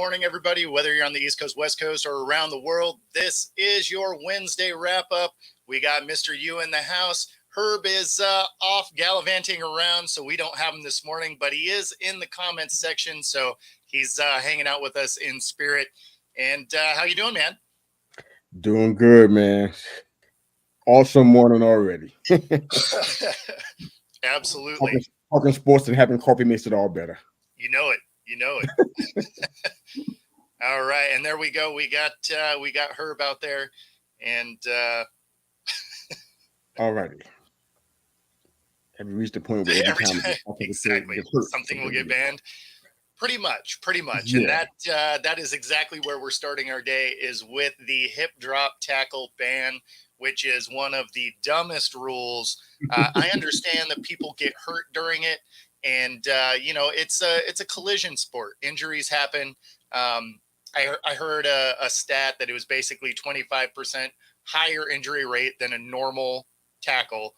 morning, everybody. Whether you're on the East Coast, West Coast, or around the world, this is your Wednesday wrap-up. We got Mr. Yu in the house. Herb is off gallivanting around, so we don't have him this morning, but he is in the comments section, so he's hanging out with us in spirit. And how you doing, man? Doing good, man. Awesome morning already. Absolutely. Talking sports and having coffee makes it all better. You know it. All right, and there we go. We got Herb out there, and all righty. Have you reached the point where every time exactly something will get banned? Pretty much. Yeah. And that is exactly where we're starting our day, is with the hip drop tackle ban, which is one of the dumbest rules. I understand that people get hurt during it, and it's a collision sport. Injuries happen. I heard a stat that it was basically 25% higher injury rate than a normal tackle.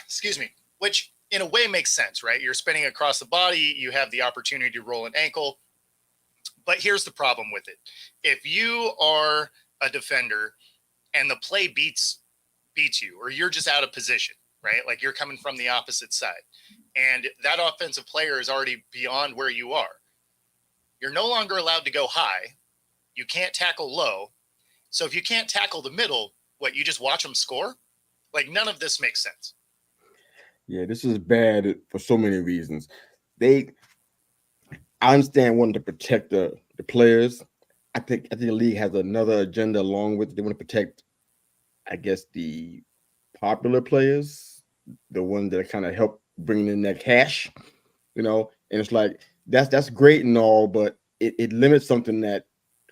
Excuse me, which in a way makes sense, right? You're spinning across the body. You have the opportunity to roll an ankle. But here's the problem with it. If you are a defender and the play beats you, or you're just out of position, right? Like you're coming from the opposite side, and that offensive player is already beyond where you are. You're no longer allowed to go high. You can't tackle low. So if you can't tackle the middle, you just watch them score? Like, none of this makes sense. Yeah, this is bad for so many reasons. I understand wanting to protect the players. I think the league has another agenda along with it. They want to protect, I guess, the popular players, the ones that kind of help bring in that cash, and it's like, that's great and all, but it limits something that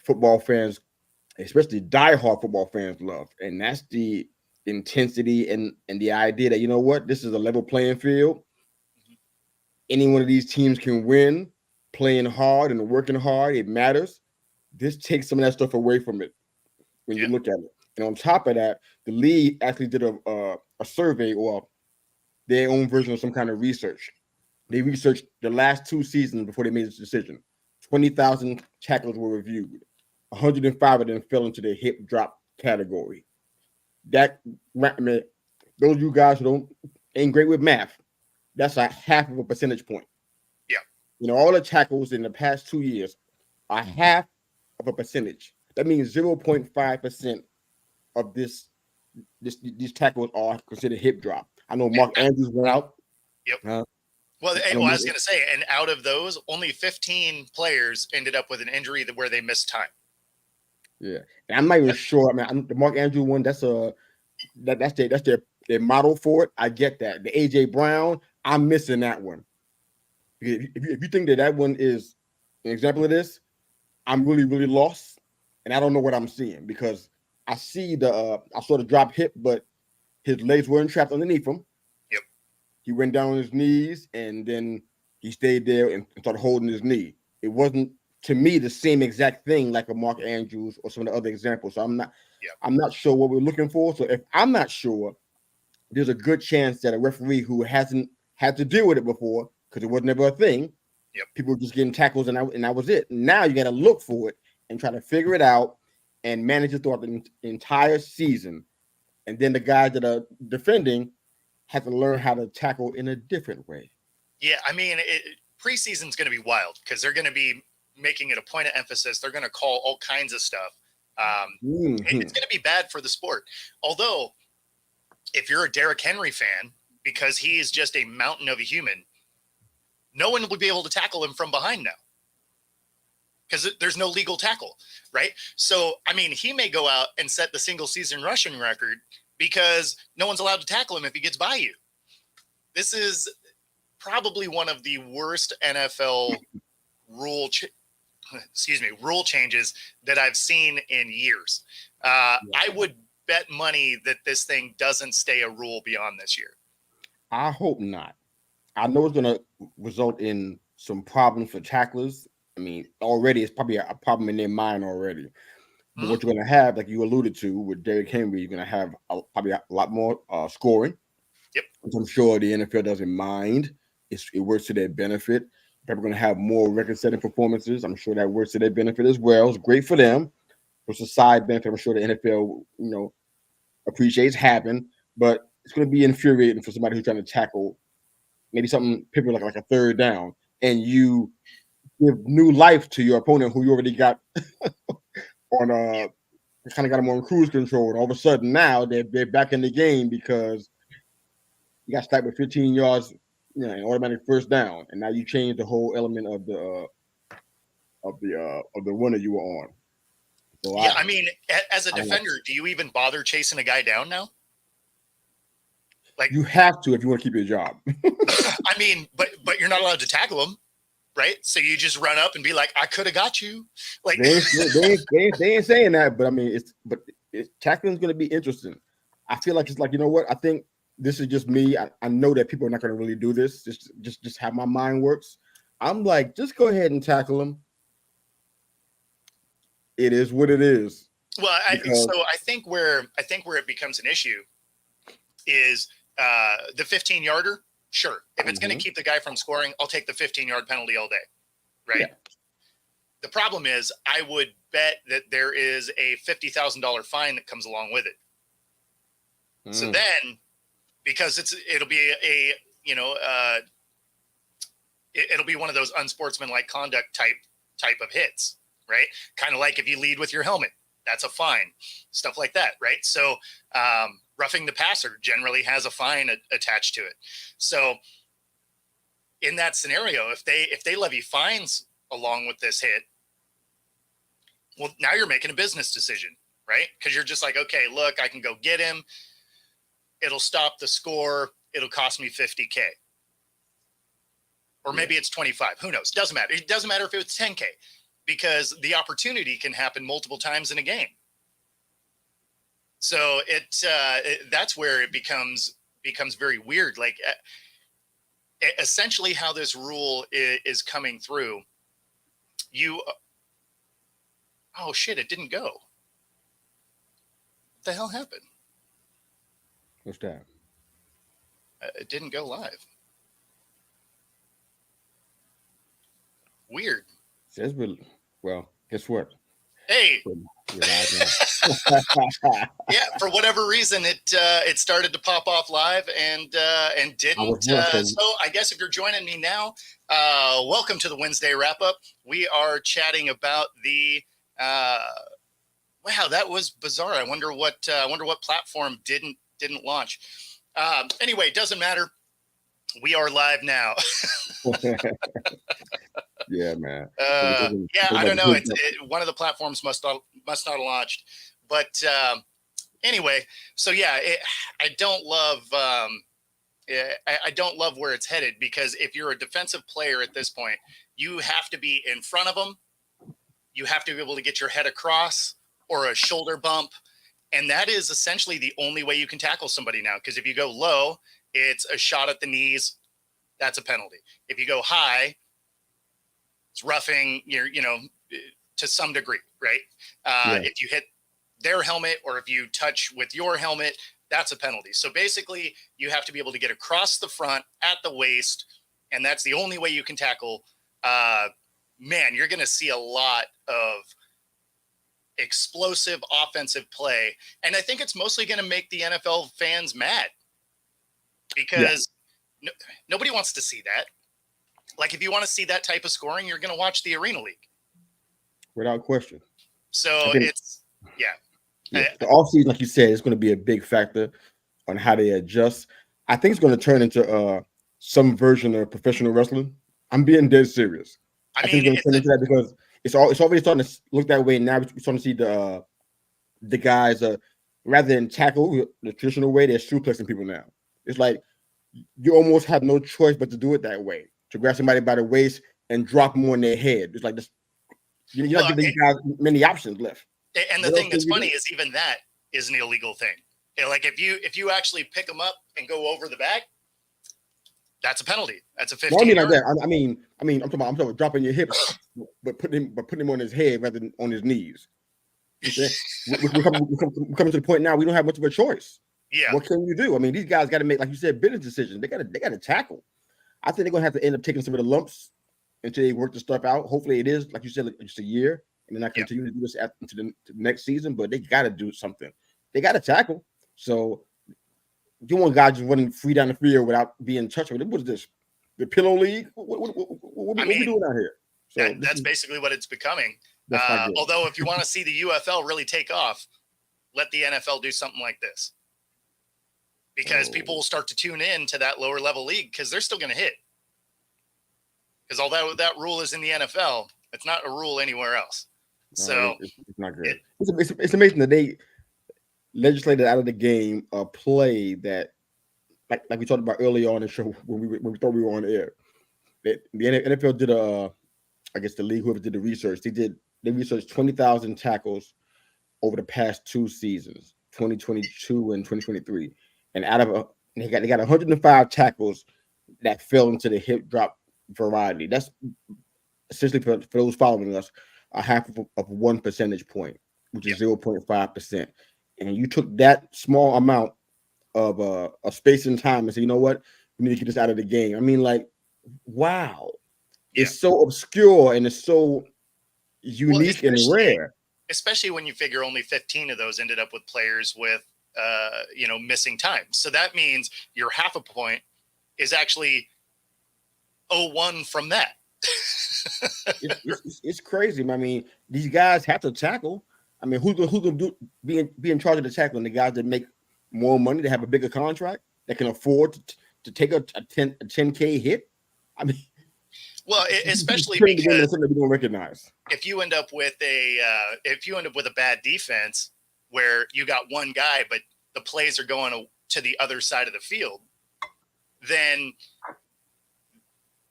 football fans, especially diehard football fans, love, and that's the intensity and the idea that, this is a level playing field. Any one of these teams can win, playing hard and working hard. It matters. This takes some of that stuff away from it when you look at it. And on top of that, the league actually did a survey, or their own version of some kind of research. They researched the last 2 seasons before they made this decision. 20,000 tackles were reviewed. 105 of them fell into the hip drop category. That, those of you guys who ain't great with math, that's a half of a percentage point. Yeah. All the tackles in the past 2 years are half of a percentage. That means 0.5% of these tackles are considered hip drop. I know Mark Andrews went out. Yep. Well, I was going to say, and out of those, only 15 players ended up with an injury where they missed time. Yeah, and I'm not even sure. The Mark Andrews one, that's their model for it. I get that. The AJ Brown, I'm missing that one. If you think that one is an example of this, I'm really, really lost, and I don't know what I'm seeing, because I see I saw the drop hip, but his legs weren't trapped underneath him. Yep. He went down on his knees, and then he stayed there and started holding his knee. It wasn't, to me, the same exact thing like a Mark Andrews or some of the other examples. So I'm not sure what we're looking for. So if I'm not sure, there's a good chance that a referee who hasn't had to deal with it before, because it was never a thing, people were just getting tackles, and that was it. Now you got to look for it and try to figure it out and manage it throughout the entire season. And then the guys that are defending have to learn how to tackle in a different way. Yeah, preseason's going to be wild, because they're going to be making it a point of emphasis. They're going to call all kinds of stuff. It's going to be bad for the sport. Although, if you're a Derrick Henry fan, because he is just a mountain of a human, no one will be able to tackle him from behind now, because there's no legal tackle, right? So, he may go out and set the single season rushing record because no one's allowed to tackle him if he gets by you. This is probably one of the worst NFL rule changes that I've seen in years. I would bet money that this thing doesn't stay a rule beyond this year. I hope not. I know it's going to result in some problems for tacklers. Already it's probably a problem in their mind already. But what you're going to have, like you alluded to with Derrick Henry, you're going to have probably a lot more scoring. Yep. Which I'm sure the NFL doesn't mind. It works to their benefit. They're going to have more record-setting performances. I'm sure that works to their benefit as well. It's great for them. It's a side benefit. I'm sure the NFL, appreciates happen, but it's going to be infuriating for somebody who's trying to tackle maybe something pivotal like a third down, and you give new life to your opponent who you already got on kind of got them on cruise control. And all of a sudden now they're back in the game because you got stuck with 15 yards, an automatic first down, and now you change the whole element of the runner you were on. So yeah, I mean, as a defender, do you even bother chasing a guy down now? Like, you have to if you want to keep your job. I mean, but you're not allowed to tackle him, right? So you just run up and be like, "I could have got you." Like they ain't saying that, but I mean, tackling is going to be interesting. I feel like it's like, you know what? I think this is just me. I know that people are not going to really do this. Just how my mind works. I'm like, just go ahead and tackle him. It is what it is. Well, I think where it becomes an issue is the 15-yarder. Sure, if it's going to keep the guy from scoring, I'll take the 15-yard penalty all day, right? Yeah. The problem is, I would bet that there is a $50,000 fine that comes along with it. So then, because it'll be it'll be one of those unsportsmanlike conduct type of hits, right? Kind of like if you lead with your helmet, that's a fine, stuff like that, right? So roughing the passer generally has a fine attached to it. So in that scenario, if they levy fines along with this hit, well, now you're making a business decision, right? Because you're just like, okay, look, I can go get him. It'll stop the score. It'll cost me $50K. Or maybe it's 25. Who knows? Doesn't matter. It doesn't matter if it's 10K, because the opportunity can happen multiple times in a game. So that's where it becomes very weird. Like essentially how this rule is coming through, oh shit, it didn't go. What the hell happened? What's that? It didn't go live. Weird. Says well, guess what? Hey. Yeah, for whatever reason, it started to pop off live and didn't. So I guess if you're joining me now, welcome to the Wednesday wrap up. We are chatting about the. Wow, that was bizarre. I wonder what platform didn't launch. Anyway, doesn't matter. We are live now. Yeah, man. Yeah, I don't know. One of the platforms must not have launched, but anyway. So yeah, I don't love. I don't love where it's headed, because if you're a defensive player at this point, you have to be in front of them. You have to be able to get your head across or a shoulder bump, and that is essentially the only way you can tackle somebody now. Because if you go low, it's a shot at the knees. That's a penalty. If you go high, it's roughing, to some degree, right? If you hit their helmet or if you touch with your helmet, that's a penalty. So basically, you have to be able to get across the front at the waist, and that's the only way you can tackle. Man, you're going to see a lot of explosive offensive play, and I think it's mostly going to make the NFL fans mad, because nobody wants to see that. Like, if you want to see that type of scoring, you're going to watch the Arena League. Without question. So the offseason, like you said, is going to be a big factor on how they adjust. I think it's going to turn into some version of professional wrestling. I'm being dead serious. I think it's going to turn into that, because it's already starting to look that way now. We're starting to see the guys rather than tackle the traditional way, they're suplexing people now. It's like you almost have no choice but to do it that way, to grab somebody by the waist and drop them on their head. It's like this. You're not giving these guys many options left. And the thing that's funny is even that is an illegal thing. Like if you actually pick them up and go over the back, that's a penalty. That's a 15. Well, I mean like that. I mean, I'm talking about dropping your hips, but putting him on his head rather than on his knees. We're coming to the point now we don't have much of a choice. Yeah. What can you do? I mean, these guys got to make, like you said, business decisions. They got to tackle. I think they're gonna have to end up taking some of the lumps until they work the stuff out. Hopefully, it is like you said, like just a year, and then I Yep. continue to do this to the next season. But they got to do something. They got to tackle. So you want guys just running free down the field without being touched with it. What is this? The pillow league? What we doing out here? So that's basically what it's becoming. That's not good. Although, if you want to see the UFL really take off, let the NFL do something like this, because people will start to tune in to that lower level league because they're still going to hit. Because although that rule is in the NFL, it's not a rule anywhere else. So it's not good. It's amazing that they legislated out of the game a play that, like we talked about earlier on in the show when we thought we were on air. That the NFL did I guess the league, whoever did the research, they researched 20,000 tackles over the past 2 seasons, 2022 and 2023, and out of they got 105 tackles that fell into the hip drop variety. That's essentially for those following us a half of 1 percentage point, which is 0.5%. And you took that small amount of space and time and said, you know what, we need to get this out of the game. I mean, like, wow. It's so obscure and it's so unique and rare. Especially when you figure only 15 of those ended up with players with, missing time. So that means your half a point is actually 0.1 from that. It's crazy. I mean, these guys have to tackle. I mean, who's gonna be in charge of the tackling? The guys that make more money, that have a bigger contract, that can afford to take a 10K hit. I mean, well, especially because we don't recognize. If you end up with a bad defense where you got one guy, but the plays are going to the other side of the field, then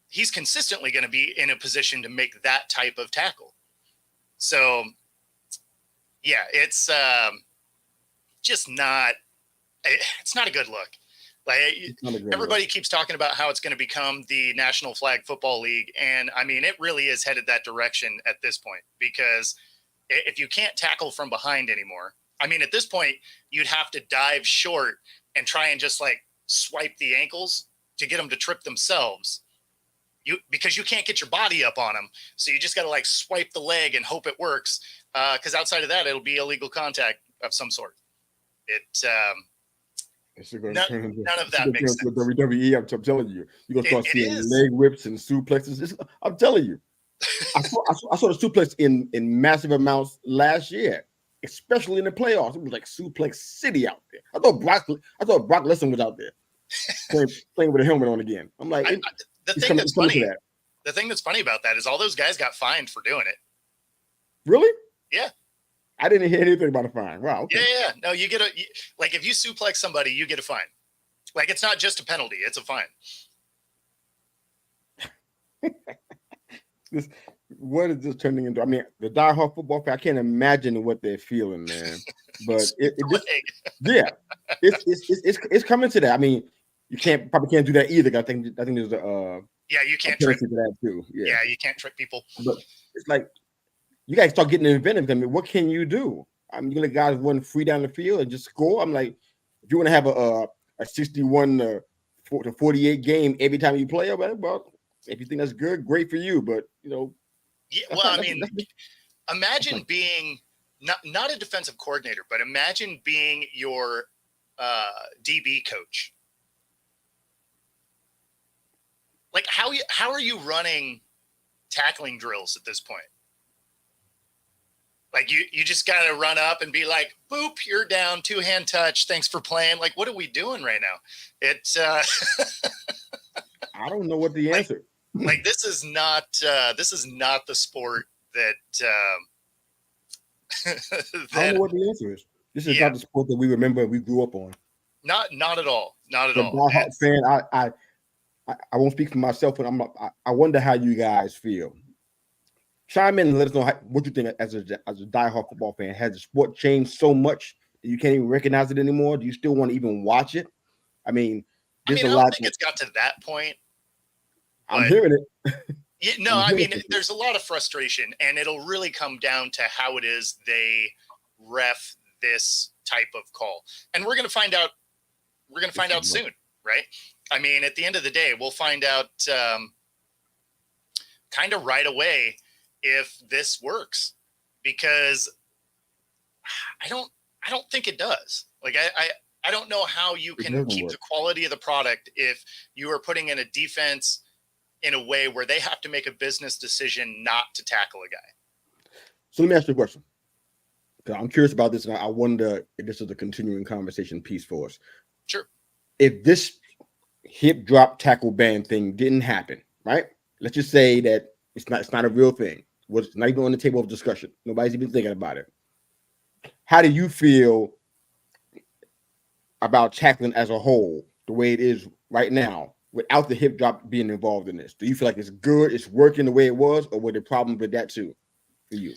he's consistently going to be in a position to make that type of tackle. So, yeah, it's just not. It's not a good look. Like, everybody keeps talking about how it's going to become the National Flag Football League. And I mean, it really is headed that direction at this point, because if you can't tackle from behind anymore, I mean, at this point, you'd have to dive short and try and just like swipe the ankles to get them to trip themselves. Because you can't get your body up on them. So you just got to like swipe the leg and hope it works. Because outside of that, it'll be illegal contact of some sort. None of that makes sense. WWE, I'm telling you, you're gonna start seeing leg whips and suplexes. I'm telling you, I saw the suplex in massive amounts last year, especially in the playoffs. It was like Suplex City out there. I thought Brock Lesnar was out there playing with a helmet on again. I'm like, the thing that's funny about that is all those guys got fined for doing it. Really? Yeah. I didn't hear anything about a fine. Wow. Okay. Yeah. No, you get like if you suplex somebody, you get a fine. Like, it's not just a penalty; it's a fine. What is this turning into? I mean, the diehard football fan, I can't imagine what they're feeling, man. But it's coming to that. I mean, you probably can't do that either. I think there's you can't trick that too. Yeah, you can't trick people. But it's like, you guys start getting inventive. I mean, what can you do? I mean, you let guys run free down the field and just score. I'm like, if you want to have a 61 to 48 game every time you play, well, if you think that's good, great for you. But imagine being not a defensive coordinator, but imagine being your DB coach. Like, how are you running tackling drills at this point? Like, you just got to run up and be like, boop, you're down, 2-hand touch. Thanks for playing. Like, what are we doing right now? It's I don't know what the answer. Like, this is not the sport that I don't know what the answer is. This is not the sport that we remember we grew up on. Not at all. Not at all. Diehard fan, I won't speak for myself, but I wonder how you guys feel. Chime in and let us know what you think as a diehard football fan. Has the sport changed so much that you can't even recognize it anymore? Do you still want to even watch it? I mean, I don't think it's got to that point. I'm hearing it. There's a lot of frustration, and it'll really come down to how it is they ref this type of call. And we're going to find out. We're going to find out soon, right? I mean, at the end of the day, we'll find out kind of right away if this works, because I don't think it does. Like I don't know how you can keep the quality of the product if you are putting in a defense in a way where they have to make a business decision not to tackle a guy. So let me ask you a question, because I'm curious about this, and I wonder if this is a continuing conversation piece for us. Sure. If this hip drop tackle ban thing didn't happen, right? Let's just say that it's not a real thing. It's not even on the table of discussion. Nobody's even thinking about it. How do you feel about tackling as a whole, the way it is right now, without the hip drop being involved in this? Do you feel like it's good, it's working the way it was, or were there problems with that too for you?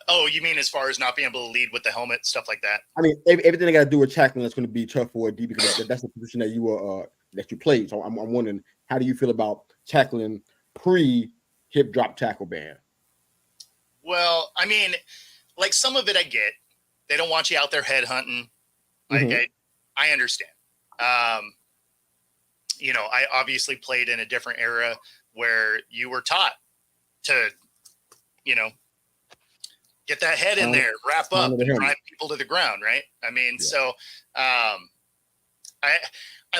Oh, you mean as far as not being able to lead with the helmet, stuff like that? I mean, everything I got to do with tackling that's going to be tough for a D, because that's the position that you played. So I'm wondering, how do you feel about tackling pre hip drop tackle ban? Well, I mean, like, some of it I get. They don't want you out there head hunting. I understand. You know, I obviously played in a different era where you were taught to, you know, get that head in there, wrap up, and drive people to the ground, right? I mean, so I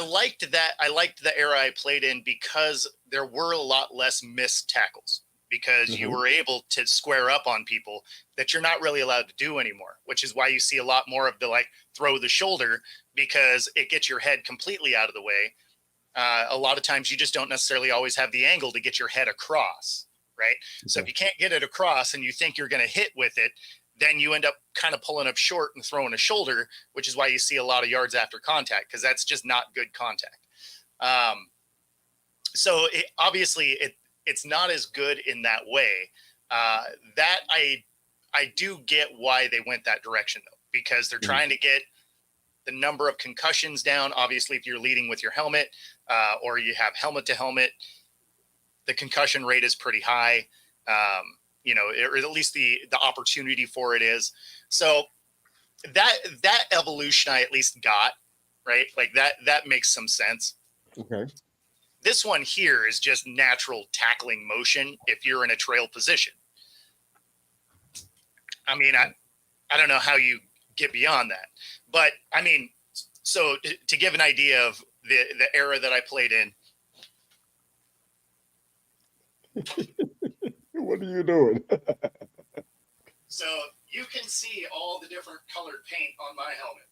liked that. I liked the era I played in because there were a lot less missed tackles, because you were able to square up on people that you're not really allowed to do anymore, which is why you see a lot more of the, like, throw the shoulder, because it gets your head completely out of the way. A lot of times you just don't necessarily always have the angle to get your head across, right? So if you can't get it across and you think you're going to hit with it, then you end up kind of pulling up short and throwing a shoulder, which is why you see a lot of yards after contact, because that's just not good contact. So obviously it's not as good in that way. That I do get why they went that direction, though, because they're trying to get the number of concussions down. Obviously, if you're leading with your helmet, or you have helmet to helmet, the concussion rate is pretty high. You know, or at least the opportunity for it is. So that evolution I at least got, right? Like that makes some sense. Okay. This one here is just natural tackling motion if you're in a trail position. I mean, I don't know how you get beyond that, but I mean, so to give an idea of the era that I played in. What are you doing? So you can see all the different colored paint on my helmet.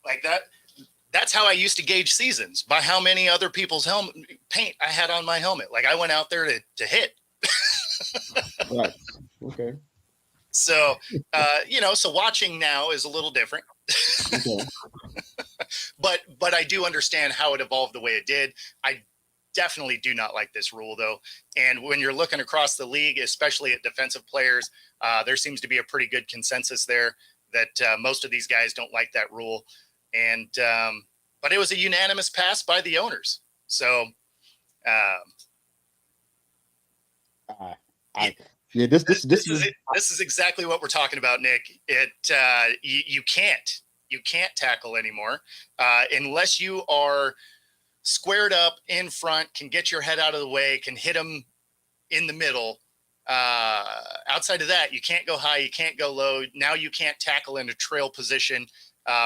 Like that. That's how I used to gauge seasons, by how many other people's helmet paint I had on my helmet. Like, I went out there to hit. Right. Okay. So, you know, so watching now is a little different. Okay. But I do understand how it evolved the way it did. I definitely do not like this rule, though. And when you're looking across the league, especially at defensive players, there seems to be a pretty good consensus there that most of these guys don't like that rule. And but it was a unanimous pass by the owners. So this is exactly what we're talking about, Nick. You can't tackle anymore unless you are squared up in front, can get your head out of the way, can hit them in the middle. Outside of that, you can't go high, you can't go low. Now you can't tackle in a trail position.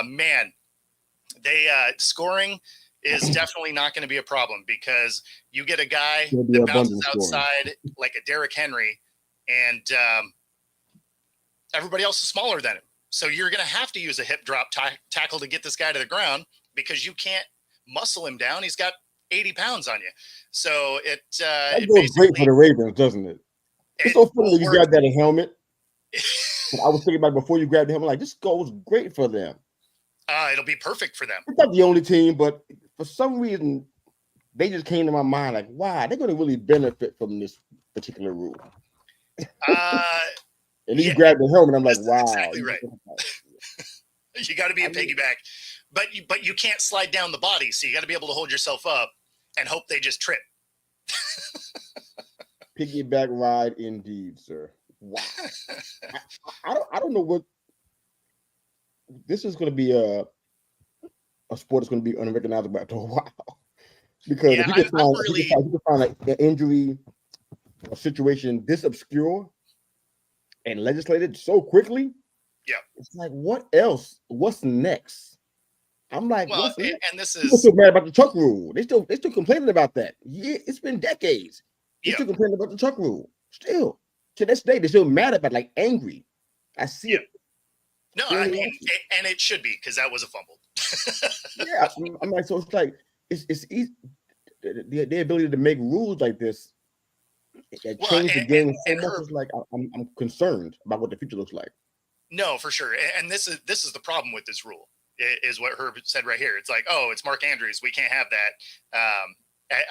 Man, scoring is definitely not going to be a problem, because you get a guy that bounces outside like a Derrick Henry, and everybody else is smaller than him. So you're going to have to use a hip drop tackle to get this guy to the ground, because you can't muscle him down. He's got 80 pounds on you. So it goes great for the Ravens, doesn't it? It's so funny that you grabbed that helmet. I was thinking about it before you grabbed the helmet, like, this goes great for them. It'll be perfect for them. It's not the only team, but for some reason, they just came to my mind like, wow, they're going to really benefit from this particular rule. And then you grab the helmet, I'm like, wow. Exactly right. You got to be a piggyback, but you can't slide down the body, so you got to be able to hold yourself up and hope they just trip. Piggyback ride, indeed, sir. Wow. I don't know this is going to be a sport that's going to be unrecognizable after a while. Because Yeah, if you I'm, can I'm find, really an injury, a situation this obscure and legislated so quickly, yeah. it's like, what else? What's next? I'm like, Well, what's next? and this People is still mad about the truck rule. They still complaining about that. Yeah, it's been decades. They yeah. still complaining about the truck rule. Still, to this day, they're still mad about it, like angry. I see Yeah. it. No, I Very mean, often. and it should be because that was a fumble. Yeah, I'm like, so it's like it's easy. The ability to make rules like this that Well, change the game so and much Herb, is like I'm concerned about what the future looks like. no, for sure. And this is the problem with this rule is what Herb said right here. It's like, oh, it's Mark Andrews. We can't have that.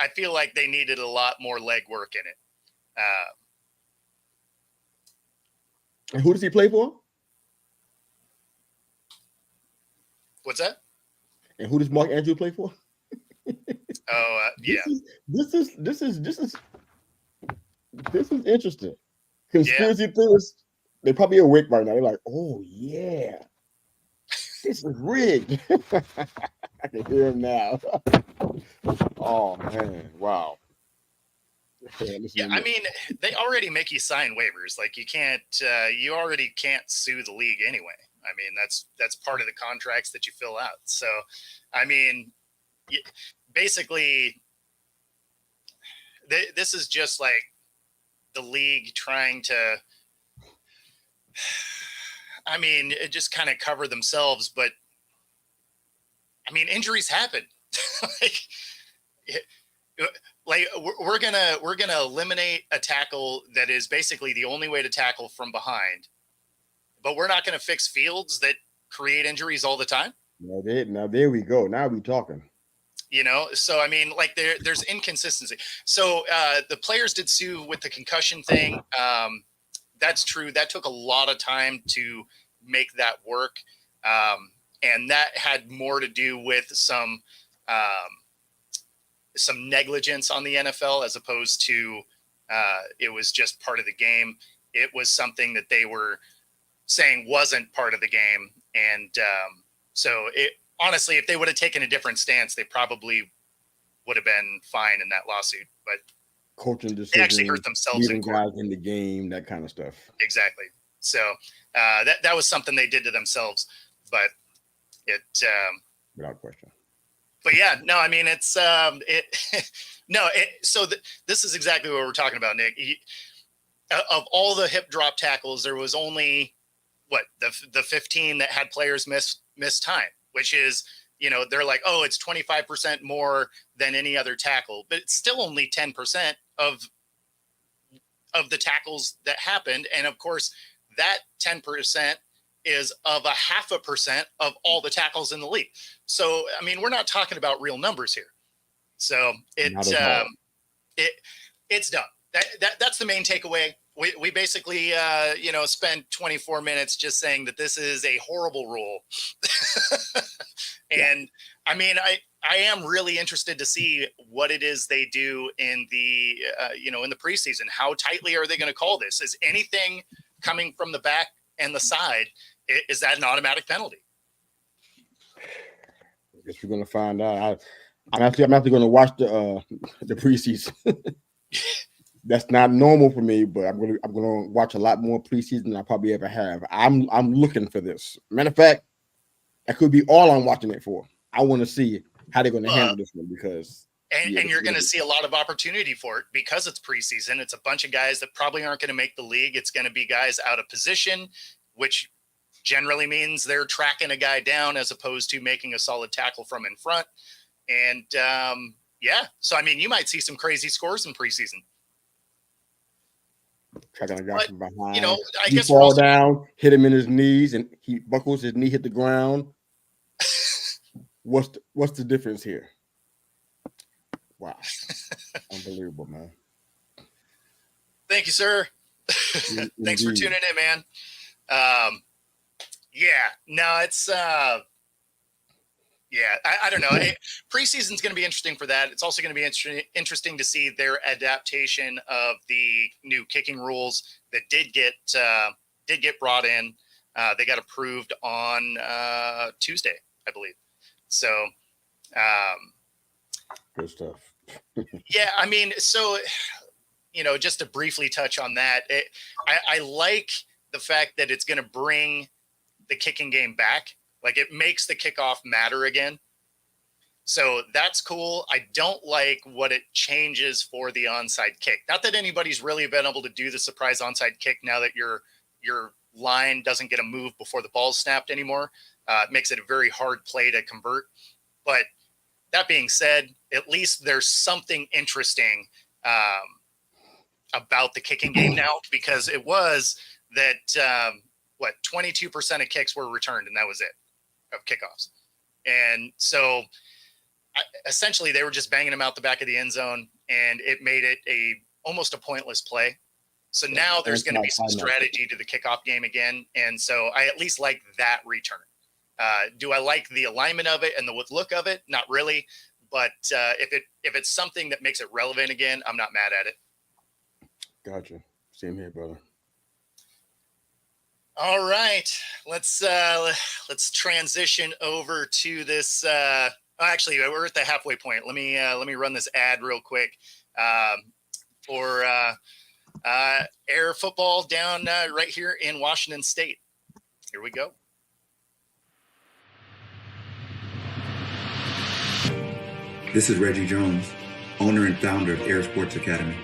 I feel like they needed a lot more legwork in it. And who does he play for? What's that? And who does Mark Andrews play for? Oh, yeah, This is interesting. yeah, Conspiracy theorists, they probably awake right now. They're like, oh yeah, this is rigged. I can hear him now. Oh man, wow. Yeah, listen yeah. to I this. mean, they already make you sign waivers. Like you can't, you already can't sue the league anyway. I mean, that's part of the contracts that you fill out. So, I mean, basically, this is just like the league trying to, I mean, it just kind of cover themselves. But I mean, injuries happen. like, we're gonna eliminate a tackle that is basically the only way to tackle from behind, but we're not gonna fix fields that create injuries all the time. Now there we go. Now we talking. So I mean, like there's inconsistency. So the players did sue with the concussion thing. That's true. That took a lot of time to make that work, and that had more to do with some negligence on the NFL as opposed to it was just part of the game. It was something that they were saying wasn't part of the game, and so it honestly, if they would have taken a different stance, they probably would have been fine in that lawsuit. But Coaching they actually decisions, hurt themselves in leaving court. guys in the game, that kind of stuff. Exactly. So that was something they did to themselves, but it. Without question. But yeah, no, I mean it's no. This is exactly what we're talking about, Nick. Of all the hip drop tackles, there was only the 15 that had players miss time, which is they're like, oh, it's 25% more than any other tackle, but it's still only 10% of the tackles that happened, and of course that 10% is of 0.5% of all the tackles in the league. So I mean, we're not talking about real numbers here. So it's dumb. That's the main takeaway. We basically spent 24 minutes just saying that this is a horrible rule. And I mean, I am really interested to see what it is they do in the in the preseason. How tightly are they going to call this? Is anything coming from the back and the side, is that an automatic penalty? I guess we're gonna find out. I'm actually going to watch the preseason. That's not normal for me, but I'm gonna watch a lot more preseason than I probably ever have. I'm looking for this. Matter of fact, that could be all I'm watching it for. I want to see how they're going to handle this one because and you're going to see a lot of opportunity for it because it's preseason. It's a bunch of guys that probably aren't going to make the league. It's going to be guys out of position, which generally means they're tracking a guy down as opposed to making a solid tackle from in front. And so I mean, you might see some crazy scores in preseason. Tracking a guy from behind. I guess fall down, hit him in his knees, and he buckles his knee, hit the ground. What's the difference here? Wow, unbelievable, man. Thank you, sir. Thanks for tuning in, man. It's I don't know. Preseason's going to be interesting for that. It's also going to be interesting to see their adaptation of the new kicking rules that did get brought in. They got approved on Tuesday, I believe. So, good stuff. yeah, I mean, so, just to briefly touch on that, I like the fact that it's going to bring the kicking game back. Like, it makes the kickoff matter again. So that's cool. I don't like what it changes for the onside kick. Not that anybody's really been able to do the surprise onside kick now that your line doesn't get a move before the ball's snapped anymore. It makes it a very hard play to convert. But that being said, at least there's something interesting about the kicking game now, because it was that 22% of kicks were returned, and that was it, of kickoffs. And so essentially they were just banging them out the back of the end zone, and it made it almost a pointless play. So now there's going to be some strategy to the kickoff game again. And so I at least like that return. Do I like the alignment of it and the look of it? Not really. But if it's something that makes it relevant again, I'm not mad at it. Gotcha. Same here, brother. All right, let's transition over to this. Actually, we're at the halfway point. Let me run this ad real quick for air football down right here in Washington State. Here we go. This is Reggie Jones, owner and founder of Air Sports Academy.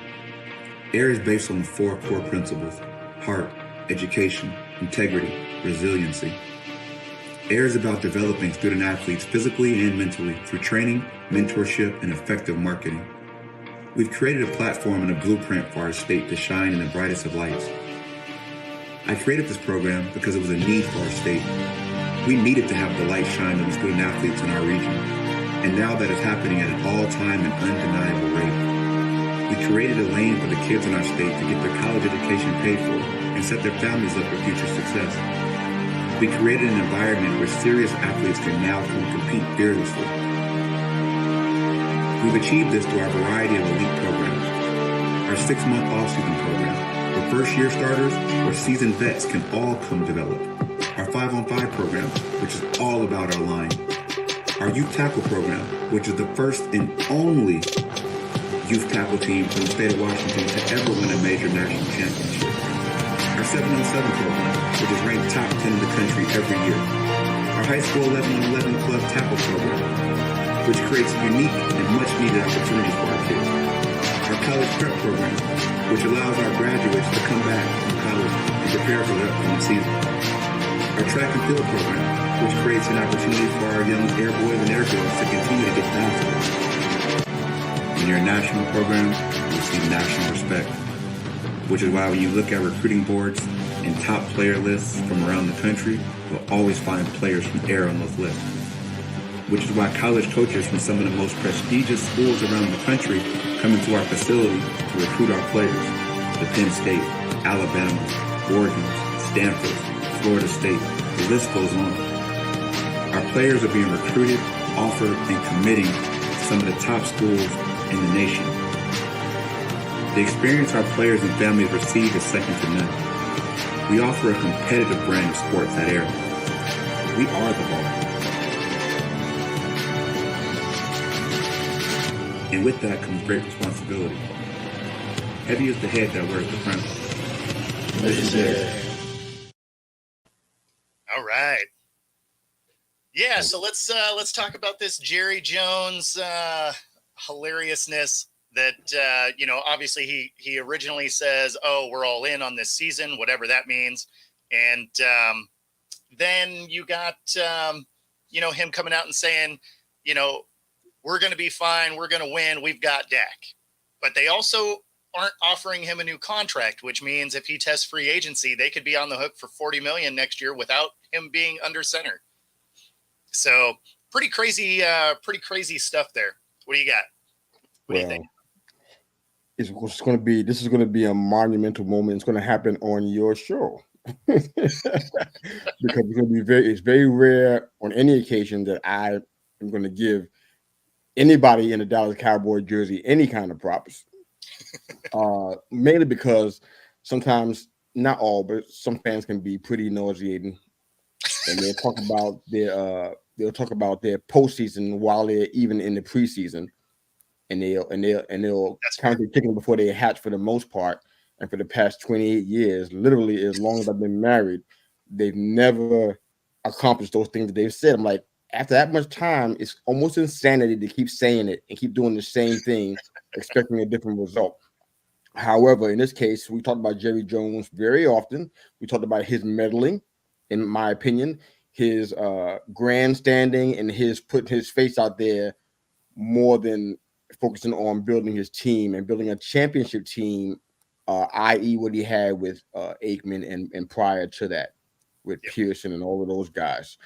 Air is based on the 4 core principles: heart, education, integrity, resiliency. AIR is about developing student athletes physically and mentally through training, mentorship, and effective marketing. We've created a platform and a blueprint for our state to shine in the brightest of lights. I created this program because it was a need for our state. We needed to have the light shine on the student athletes in our region, and now that is happening at an all-time and undeniable rate. We created a lane for the kids in our state to get their college education paid for and set their families up for future success. We created an environment where serious athletes can now come compete fearlessly. We've achieved this through our variety of elite programs. Our 6-month off-season program, where first-year starters or seasoned vets can all come develop. Our 5-on-5 program, which is all about our line. Our youth tackle program, which is the first and only youth tackle team from the state of Washington to ever win a major national championship. Our 7-on-7 program, which is ranked top 10 in the country every year. Our high school 11-on-11 club tackle program, which creates unique and much-needed opportunities for our kids. Our college prep program, which allows our graduates to come back from college and prepare for the upcoming season. Our track and field program, which creates an opportunity for our young air boys and air girls to continue to get faster. In your national program, you'll see national respect, which is why when you look at recruiting boards and top player lists from around the country, you'll always find players from Air on those lists. Which is why college coaches from some of the most prestigious schools around the country come into our facility to recruit our players. The Penn State, Alabama, Oregon, Stanford, Florida State, the list goes on. Our players are being recruited, offered, and committing to some of the top schools in the nation. The experience our players and families receive is second to none. We offer a competitive brand of sports at Air. We are the ball. And with that comes great responsibility. Heavy is the head that wears the crown. All right. Yeah, so let's talk about this Jerry Jones hilariousness that obviously he originally says, "Oh, we're all in on this season," whatever that means, and then you got him coming out and saying, we're going to be fine, we're going to win, we've got Dak, but they also aren't offering him a new contract, which means if he tests free agency, they could be on the hook for $40 million next year without him being under center. So pretty crazy stuff there. What do you got? What do you think? This is going to be a monumental moment. It's going to happen on your show because it's very rare on any occasion that I am going to give anybody in the Dallas Cowboy jersey any kind of props. Mainly because sometimes not all, but some fans can be pretty nauseating, and they'll talk about their postseason while they're even in the preseason, and they'll That's count fair. their chicken before they hatch for the most part. And for the past 28 years, literally as long as I've been married, they've never accomplished those things that they've said. I'm like, after that much time, it's almost insanity to keep saying it and keep doing the same thing, expecting a different result. However, in this case, we talked about Jerry Jones very often. We talked about his meddling, in my opinion, his grandstanding, and his putting his face out there more than focusing on building his team and building a championship team, i.e., what he had with Aikman and prior to that with Yep. Pearson and all of those guys.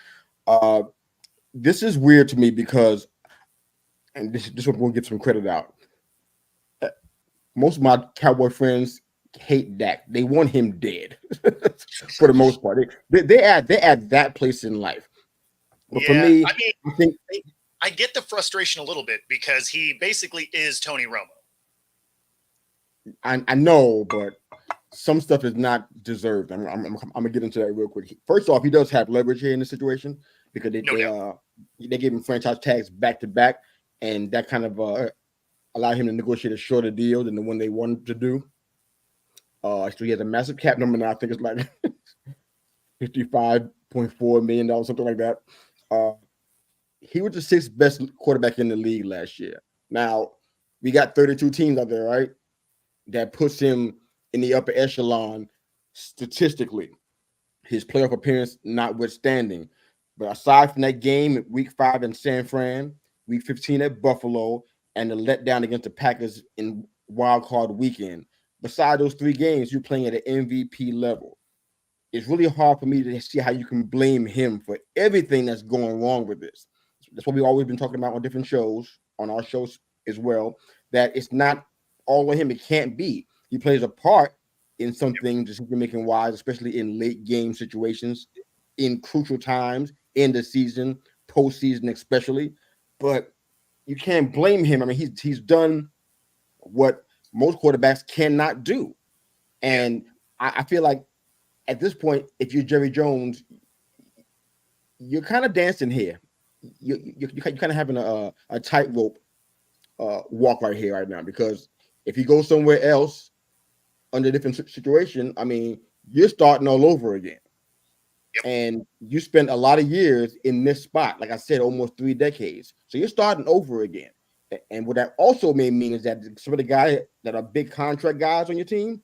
This is weird to me because, and this one will get some credit out. Most of my Cowboy friends hate Dak. They want him dead for the most part. They add that place in life. But for Yeah, me, I mean, I think I get the frustration a little bit because he basically is Tony Romo. I know, but some stuff is not deserved. I'm gonna get into that real quick. First off, he does have leverage here in this situation because No doubt. they gave him franchise tags back to back, and that kind of allowed him to negotiate a shorter deal than the one they wanted to do. So he has a massive cap number now. I think it's like $55.4 million, something like that. He was the sixth best quarterback in the league last year. Now we got 32 teams out there, right? That puts him in the upper echelon statistically. His playoff appearance notwithstanding. But aside from that game, week 5 in San Fran, week 15 at Buffalo, and the letdown against the Packers in wild card weekend, beside those 3 games, you're playing at an MVP level. It's really hard for me to see how you can blame him for everything that's going wrong with this. That's what we've always been talking about on different shows, on our shows as well, that it's not all on him. It can't be. He plays a part in some things, decision-making wise, especially in late game situations, in crucial times, in the season, postseason especially. But you can't blame him. I mean, he's done what most quarterbacks cannot do. And I feel like at this point, if you're Jerry Jones, you're kind of dancing here. You're kind of having a tightrope walk right here, right now, because if you go somewhere else under a different situation, I mean, you're starting all over again. Yep. And you spent a lot of years in this spot, like I said, almost 3 decades. So you're starting over again. And what that also may mean is that some of the guys that are big contract guys on your team,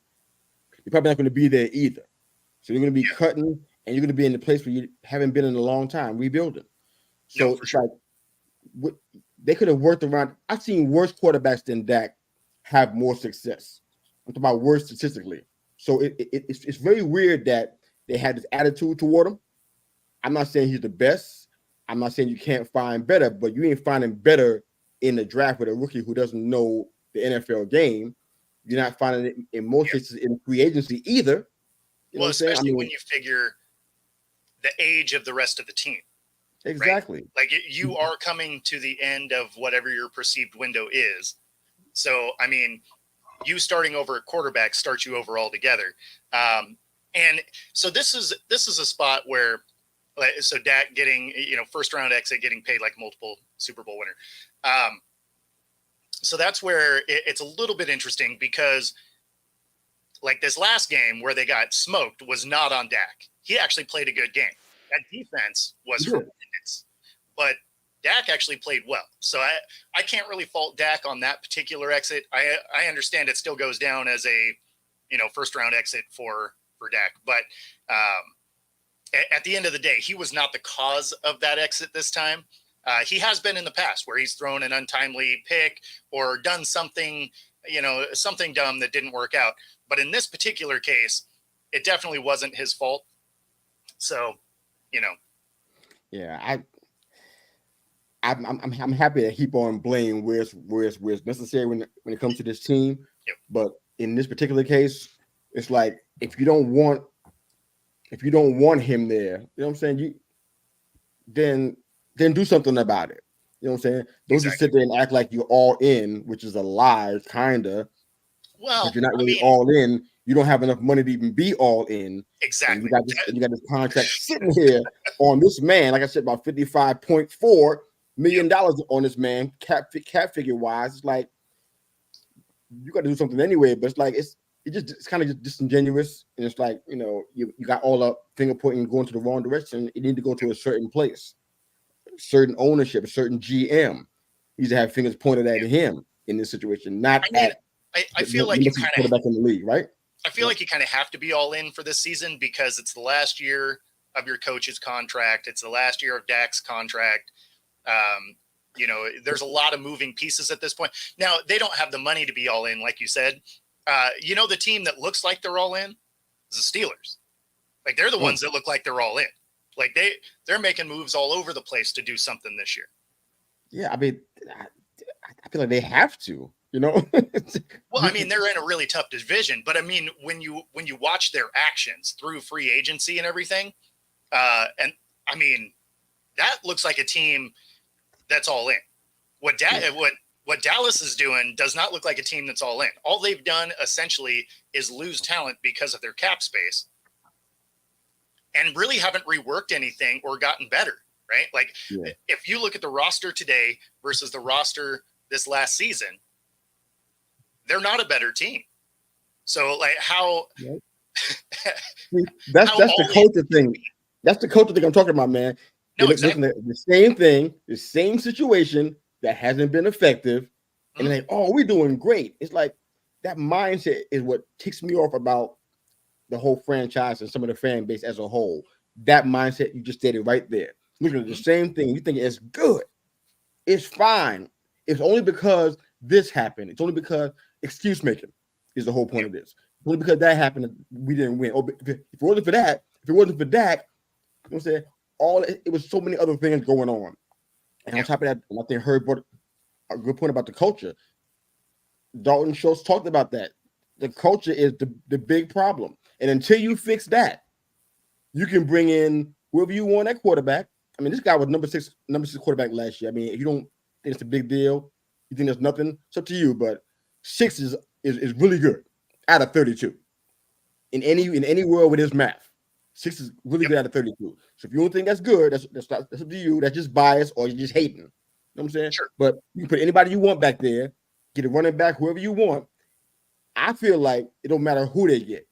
you're probably not going to be there either. So you're going to be cutting, and you're going to be in the place where you haven't been in a long time, rebuilding. So it's like they could have worked around. I've seen worse quarterbacks than Dak have more success. I'm talking about worse statistically. So it's very weird that they had this attitude toward him. I'm not saying he's the best. I'm not saying you can't find better, but you ain't finding better in the draft with a rookie who doesn't know the NFL game. You're not finding it in most cases in free agency either. You know what I'm saying? Especially when you figure the age of the rest of the team. Exactly. Right? Like you are coming to the end of whatever your perceived window is. So, I mean, you starting over at quarterback starts you over altogether. And so this is a spot where, so Dak getting, first round exit, getting paid like multiple Super Bowl winner. So that's where it's a little bit interesting because like this last game where they got smoked was not on Dak. He actually played a good game. That defense was horrendous, but Dak actually played well. So I can't really fault Dak on that particular exit. I understand it still goes down as a, first round exit for Dak, but at the end of the day, he was not the cause of that exit this time. He has been in the past where he's thrown an untimely pick or done something, something dumb that didn't work out. But in this particular case, it definitely wasn't his fault. So, yeah, I'm happy to heap on blame where it's necessary when it comes to this team. Yep. But in this particular case, it's like if you don't want him there, you know what I'm saying? Then do something about it. You know what I'm saying? Don't just sit there and act like you're all in, which is a lie, kinda. Well, but you're not I really mean, all in. You don't have enough money to even be all in. And exactly. you got this contract sitting here on this man, like I said, about $55.4 million on this man, cap figure wise. It's like you got to do something anyway, but it's kind of just disingenuous. And it's like, you got all the finger pointing going to the wrong direction. You need to go to a certain place, certain ownership, a certain GM. You need to have fingers pointed at him in this situation, not I mean, at I feel like you kind of quarterback in the league, right? I feel like you kind of have to be all in for this season because it's the last year of your coach's contract. It's the last year of Dak's contract. There's a lot of moving pieces at this point. Now, they don't have the money to be all in, like you said. The team that looks like they're all in is the Steelers. Like, they're the ones that look like they're all in. Like, they're making moves all over the place to do something this year. Yeah, I mean, I feel like they have to. Well, I mean, they're in a really tough division, but I mean, when you watch their actions through free agency and everything, and I mean, that looks like a team that's all in. What Dallas is doing does not look like a team that's all in. All they've done essentially is lose talent because of their cap space, and really haven't reworked anything or gotten better. Right? Like, if you look at the roster today versus the roster this last season, they're not a better team. So, like, how? That's the culture thing. That's the culture thing I'm talking about, man. No, exactly. The same thing, the same situation that hasn't been effective, and they're like, "Oh, we're doing great." It's like that mindset is what ticks me off about the whole franchise and some of the fan base as a whole. That mindset you just stated right there. Looking at the same thing, you think it's good, it's fine. It's only because this happened. It's only because excuse making is the whole point of this. It's only because that happened, we didn't win. Oh, if it wasn't for that, if it wasn't for Dak, you know what I'm saying? It was so many other things going on. And on top of that, I think Herb brought a good point about the culture. Dalton Schultz talked about that. The culture is the big problem. And until you fix that, you can bring in whoever you want at quarterback. I mean, this guy was number six quarterback last year. I mean, if you don't think it's a big deal, you think there's nothing, it's up to you. But 6 is really good out of 32. In any world with his math, 6 is really good out of 32. So if you don't think that's good, that's up to you. That's just bias or you're just hating. You know what I'm saying? Sure. But you can put anybody you want back there, get a running back, whoever you want. I feel like it don't matter who they get,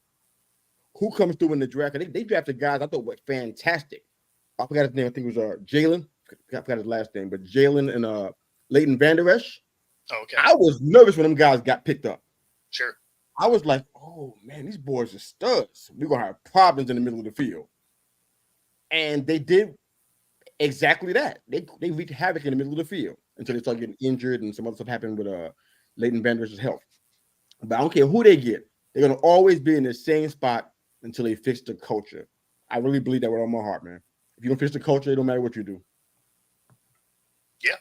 who comes through in the draft. They drafted guys I thought were fantastic. I forgot his name. I think it was Jalen. I forgot his last name, but Jalen and Leighton Vander Esch. Okay. I was nervous when them guys got picked up. Sure. I was like, oh man, these boys are studs. We're gonna have problems in the middle of the field. And they did exactly that. They wreaked havoc in the middle of the field until they started getting injured and some other stuff happened with Leighton Vander Esch's health. But I don't care who they get, they're gonna always be in the same spot until they fix the culture. I really believe that with all my heart, man. If you don't fix the culture, it don't matter what you do. Yeah.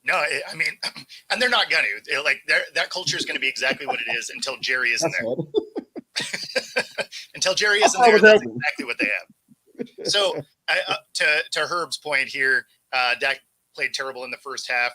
No, I mean, and they're not going to. Like, that culture is going to be exactly what it is until Jerry isn't there. Until Jerry isn't there, that's exactly what they have. So, to Herb's point here, Dak played terrible in the first half.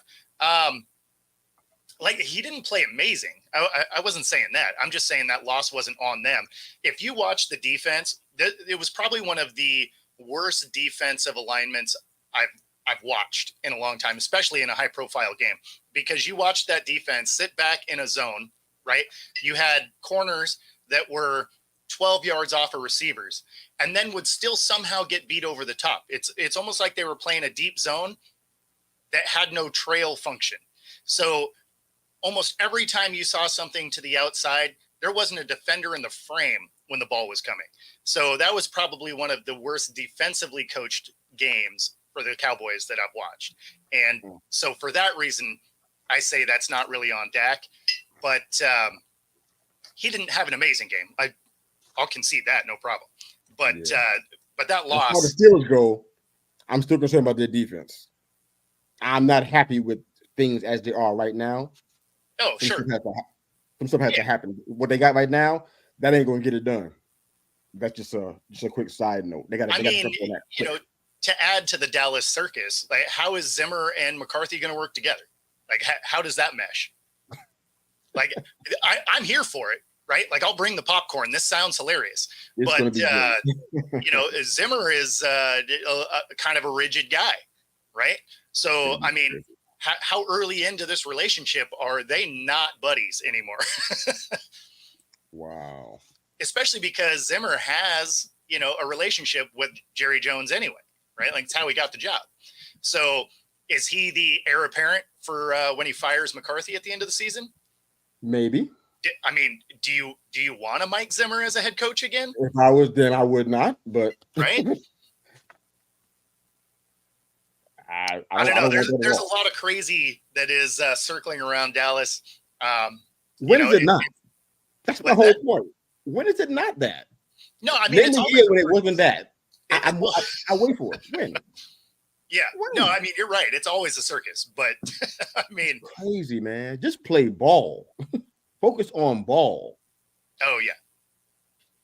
Like, he didn't play amazing. I wasn't saying that. I'm just saying that loss wasn't on them. If you watch the defense, it was probably one of the worst defensive alignments I've watched in a long time, especially in a high profile game, because you watched that defense sit back in a zone, right? You had corners that were 12 yards off of receivers and then would still somehow get beat over the top. It's almost like they were playing a deep zone that had no trail function. So almost every time you saw something to the outside, there wasn't a defender in the frame when the ball was coming. So that was probably one of the worst defensively coached games for the Cowboys that I've watched. And so for that reason, I say that's not really on Dak, but he didn't have an amazing game. I'll concede that, no problem. But that loss. As far as the Steelers go, I'm still concerned about their defense. I'm not happy with things as they are right now. Oh, sure. Some stuff has to happen. What they got right now, that ain't going to get it done. That's just a quick side note. They got to jump on that. You know, to add to the Dallas circus, like, how is Zimmer and McCarthy going to work together? Like, how does that mesh? Like I'm here for it, right? Like I'll bring the popcorn. This sounds hilarious, It's but gonna be Zimmer is a kind of a rigid guy, right? So I mean, how early into this relationship are they not buddies anymore? Wow. Especially because Zimmer has, a relationship with Jerry Jones anyway, right? Like it's how he got the job. So is he the heir apparent for when he fires McCarthy at the end of the season? Maybe. I mean, do you want a Mike Zimmer as a head coach again? If I was, then I would not. But right? I don't know. don't There's a lot of crazy that is circling around Dallas. When is it not? That's my whole point. When is it not that? No, I mean, it's always when it wasn't that. I wait for it. When? Yeah. No, I mean, you're right. It's always a circus, but I mean, it's crazy, man. Just play ball. Focus on ball. Oh yeah.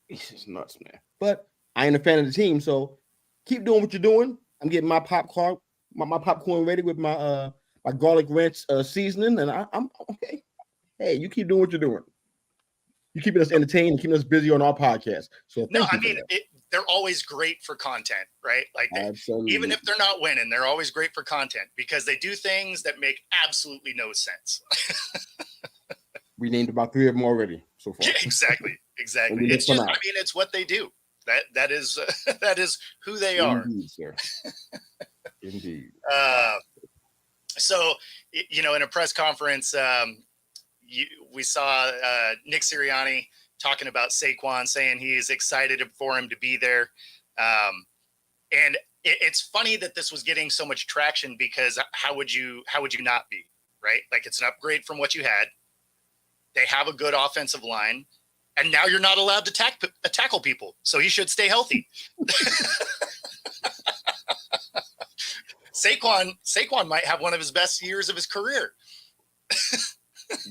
It's just nuts, man. But I ain't a fan of the team, so keep doing what you're doing. I'm getting my popcorn, my popcorn ready with my my garlic ranch seasoning, and I'm okay. Hey, you keep doing what you're doing. You keeping us entertained and keeping us busy on our podcast. So no, I mean, they're always great for content, right? Like even if they're not winning, they're always great for content because they do things that make absolutely no sense. We named about 3 of them already so far. Yeah, exactly. It's just, I mean, it's what they do. That is that is who they are. Indeed, sir. Indeed. So, in a press conference, we saw Nick Sirianni talking about Saquon, saying he is excited for him to be there. And it's funny that this was getting so much traction because how would you not be, right? Like it's an upgrade from what you had. They have a good offensive line, and now you're not allowed to tackle people, so he should stay healthy. Saquon might have one of his best years of his career.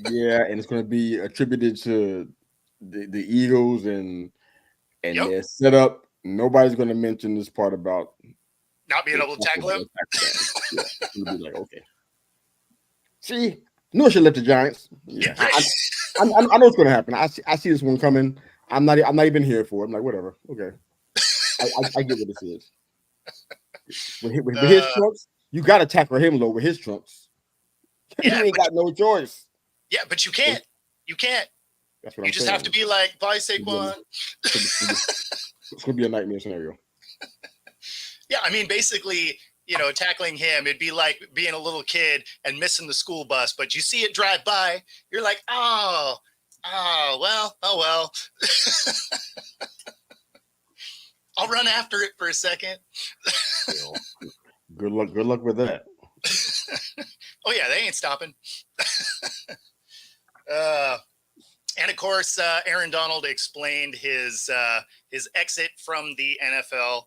Yeah, and it's going to be attributed to the Eagles and their setup. Nobody's going to mention this part about not being able to tackle him. Yeah, it'll be like, okay. See, knew I should lift the Giants. Yeah, I know what's going to happen. I see this one coming. I'm not even here for it. I'm like, whatever. Okay, I get what this is. With his trunks, you got to tackle him low with his trunks. Yeah, you ain't got no choice. Yeah, but you can't. You can't. That's what you just have to be like, bye, Saquon. It's going to be a nightmare scenario. Yeah, I mean, basically, tackling him, it'd be like being a little kid and missing the school bus, but you see it drive by, you're like, oh well. I'll run after it for a second. Good luck with that. Oh yeah, they ain't stopping. And of course, Aaron Donald explained his exit from the NFL.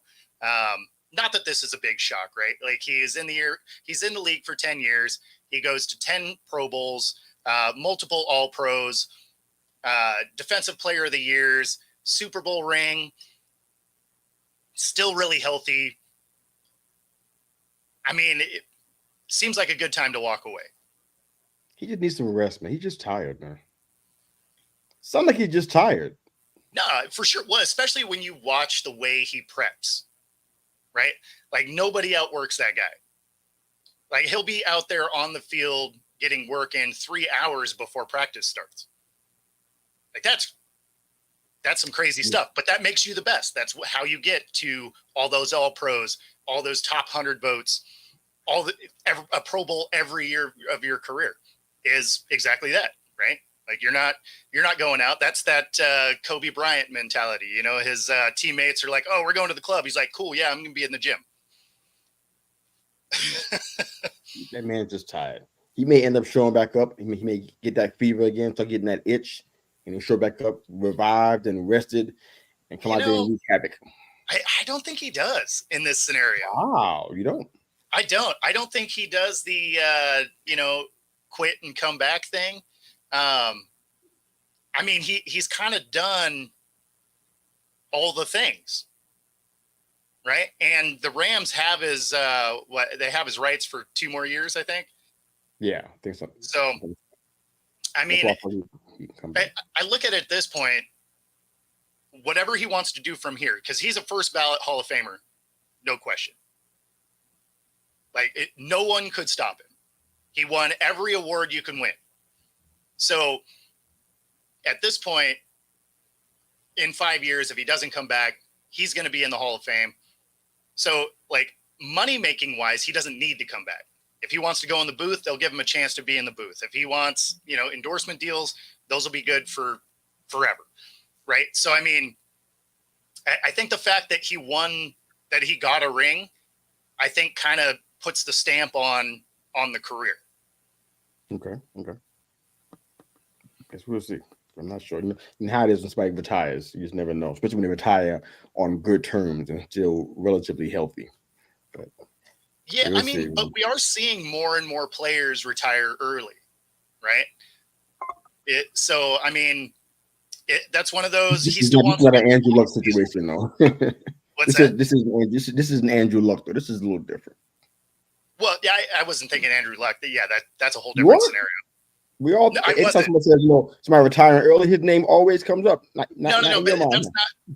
Not that this is a big shock, right? Like he's in the league for 10 years. He goes to 10 Pro Bowls, multiple All Pros, Defensive Player of the Years, Super Bowl ring. Still really healthy. I mean, it seems like a good time to walk away. He just needs some rest, man. He's just tired, man. Sounds like he's just tired. No, for sure. Well, especially when you watch the way he preps, right? Like nobody outworks that guy. Like he'll be out there on the field getting work in 3 hours before practice starts. Like that's some crazy stuff, but that makes you the best. That's how you get to all those All Pros, all those top 100 votes, a Pro Bowl every year of your career is exactly that, right? Like you're not going out. That's that Kobe Bryant mentality. His teammates are like, "Oh, we're going to the club." He's like, "Cool, yeah, I'm going to be in the gym." That man's just tired. He may end up showing back up. He may get that fever again, start getting that itch, and he'll show back up, revived and rested, and come out there and wreak havoc. I don't think he does in this scenario. Wow, you don't? I don't think he does the quit and come back thing. I mean, he's kind of done all the things, right? And the Rams have his they have his rights for 2 more years, I think. Yeah, I think so. So I mean, I look at it at this point, whatever he wants to do from here, because he's a first ballot Hall of Famer, no question. Like, no one could stop him. He won every award you can win. So at this point, in 5 years, if he doesn't come back, he's going to be in the Hall of Fame. So, like, money-making wise, he doesn't need to come back. If he wants to go in the booth, they'll give him a chance to be in the booth. If he wants, endorsement deals, those will be good for forever, right? So, I mean, I think the fact that he won, that he got a ring, I think kind of puts the stamp on the career. Okay. Guess we'll see. I'm not sure. And how it is when somebody retires, you just never know, especially when they retire on good terms and still relatively healthy. But yeah, I mean, but we are seeing more and more players retire early, right? So, I mean, that's one of those. This is not an Andrew Luck situation, though. What's that? This is an Andrew Luck, though. This is a little different. Well, yeah, I wasn't thinking Andrew Luck. Yeah, that's a whole different scenario. We all. No, anytime somebody says, somebody retiring early, his name always comes up. No,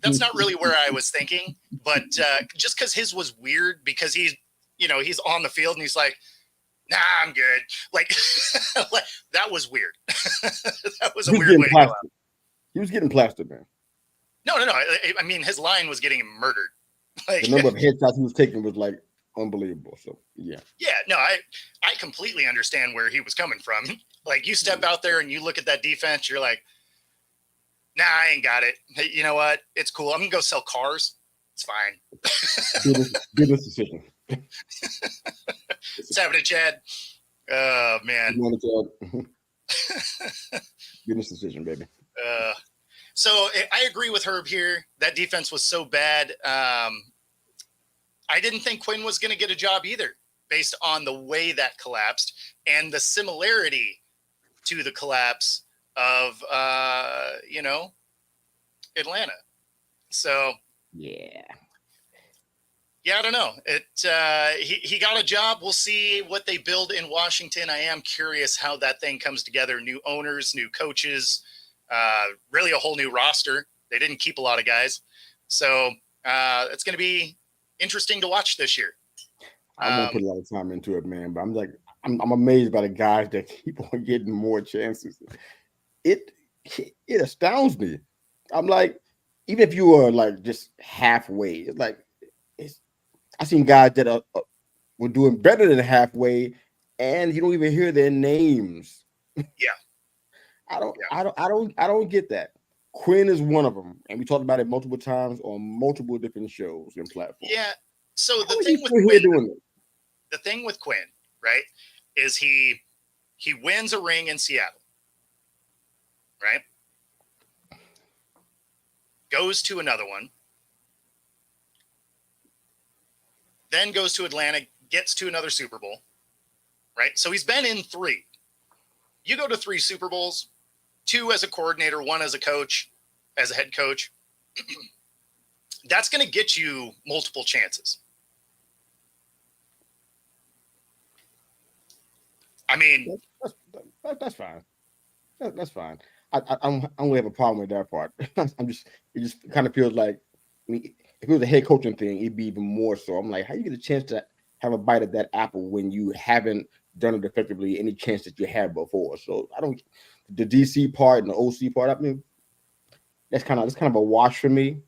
that's not really where I was thinking. But just because his was weird, because he's on the field and he's like, nah, I'm good. Like, that was weird. That was a weird way to go out. He was getting plastered, man. No. I mean, his line was getting murdered. Like, the number of headshots he was taking was like unbelievable. So yeah. Yeah, no, I completely understand where he was coming from. Like, you step out there and you look at that defense, you're like, nah, I ain't got it. Hey, you know what? It's cool. I'm gonna go sell cars. It's fine. Business decision. What's happening, Chad? Oh man. Business decision, baby. So I agree with Herb here. That defense was so bad. I didn't think Quinn was going to get a job either, based on the way that collapsed and the similarity to the collapse of, Atlanta. So yeah, I don't know. He got a job. We'll see what they build in Washington. I am curious how that thing comes together. New owners, new coaches, really a whole new roster. They didn't keep a lot of guys. So it's going to be interesting to watch this year. I won't put a lot of time into it, man, but I'm amazed by the guys that keep on getting more chances. It astounds me. I'm like, even if you are like just halfway, it's like I've seen guys that were doing better than halfway, and you don't even hear their names. Yeah, I don't get that. Quinn is one of them, and we talked about it multiple times on multiple different shows and platforms. Yeah. So the thing with Quinn, right, is he wins a ring in Seattle, right? Goes to another one, then goes to Atlanta, gets to another Super Bowl, right? So he's been in 3. You go to 3 Super Bowls, 2 as a coordinator, 1 as a coach, as a head coach. That's going to get you multiple chances. I mean, that's fine. That's fine. I don't have a problem with that part. It just kind of feels like, I mean, if it was a head coaching thing, it'd be even more so. I'm like, how you get a chance to have a bite of that apple when you haven't done it effectively any chance that you had before? So the DC part and the OC part, I mean, that's kind of a wash for me.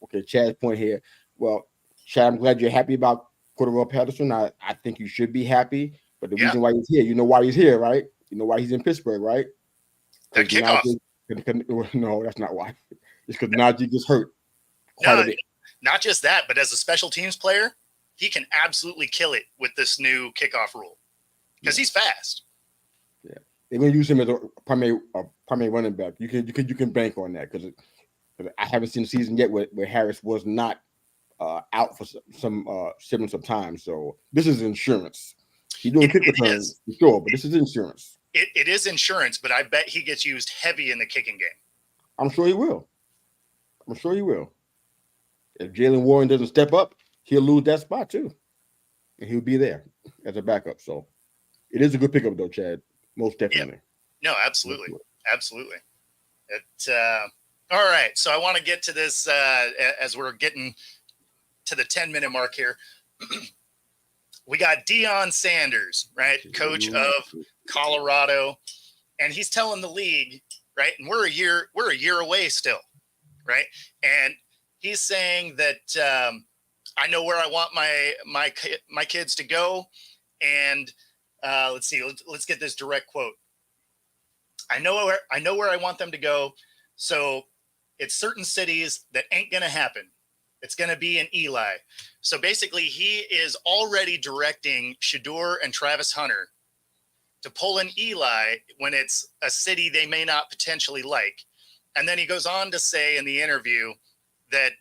Okay, Chad's point here. Well, Chad, I'm glad you're happy about Cordero Patterson. I think you should be happy. But the reason why he's here, you know why he's here, right? You know why he's in Pittsburgh, right? That kickoff. No, that's not why. It's because Najee gets hurt quite a bit. Not just that, but as a special teams player, he can absolutely kill it with this new kickoff rule because he's fast. Yeah, they're going to use him as a primary running back. You can bank on that because I haven't seen a season yet where Harris was not out for some shipments of time. So this is insurance. He's doing kick returns for sure, but this is insurance. It is insurance, but I bet he gets used heavy in the kicking game. I'm sure he will. If Jalen Warren doesn't step up, he'll lose that spot too. And he'll be there as a backup. So it is a good pickup though, Chad. Most definitely. No, absolutely. Absolutely. All right. So I want to get to this as we're getting to the 10-minute mark here. We got Deion Sanders, right? Coach of Colorado. And he's telling the league, right? And we're a year away still, right? And he's saying that I know where I want my kids to go. And let's see, let's get this direct quote. I know where I want them to go. So it's certain cities that ain't going to happen. It's going to be in Eli. So basically he is already directing Shedeur and Travis Hunter to pull in Eli when it's a city they may not potentially like. And then he goes on to say in the interview that,